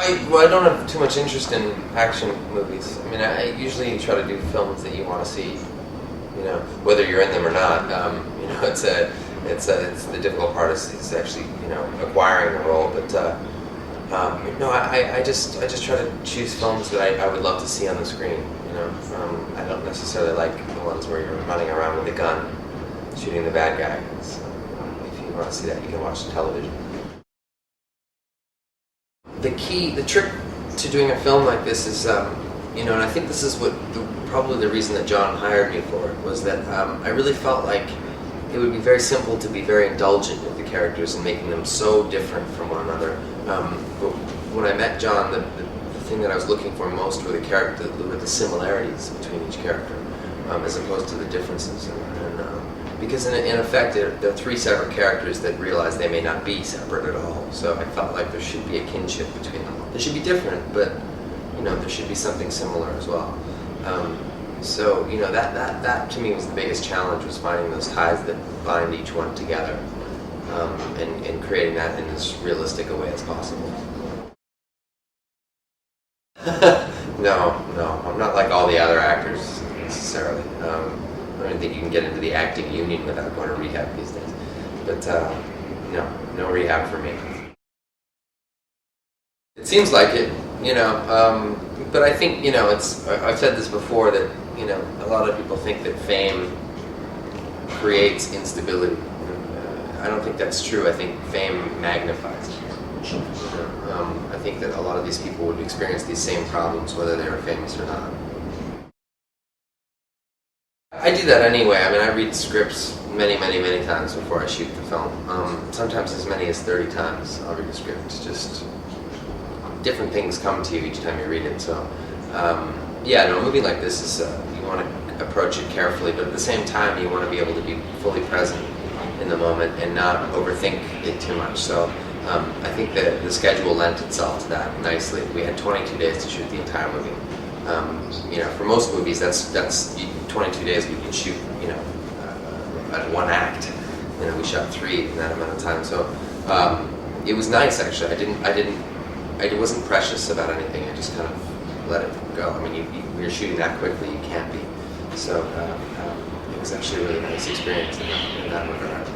Well, I don't have too much interest in action movies. I mean, I usually try to do films that you want to see, whether you're in them or not. It's the difficult part is actually, acquiring the role. But no, I just try to choose films that I would love to see on the screen. I don't necessarily like the ones where you're running around with a gun, shooting the bad guy. So, if you want to see that, you can watch the television. The trick to doing a film like this is, and I think this is probably the reason that John hired me for it, was that I really felt like it would be very simple to be very indulgent with the characters and making them so different from one another. But when I met John, the thing that I was looking for most were the similarities between each character, as opposed to the differences. Because in effect, they're three separate characters that realize they may not be separate at all. So I felt like there should be a kinship between them. They should be different, but there should be something similar as well. So that to me was the biggest challenge, was finding those ties that bind each one together, and creating that in as realistic a way as possible. No, I'm not like all the other actors necessarily. I don't think you can get into the acting union without going to rehab these days. But no rehab for me. It seems like it, but I think, I've said this before, that, a lot of people think that fame creates instability. I don't think that's true. I think fame magnifies it. I think that a lot of these people would experience these same problems whether they were famous or not. I do that anyway. I mean, I read scripts many times before I shoot the film. Sometimes as many as 30 times I'll read a script. Just different things come to you each time you read it. So, a movie like this is, you want to approach it carefully, but at the same time you want to be able to be fully present in the moment and not overthink it too much. So I think that the schedule lent itself to that nicely. We had 22 days to shoot the entire movie. For most movies, that's 22 days we can shoot, at one act. We shot 3 in that amount of time. So it was nice, actually. I wasn't precious about anything. I just kind of let it go. I mean, when you're shooting that quickly, you can't be. So it was actually a really nice experience in that regard.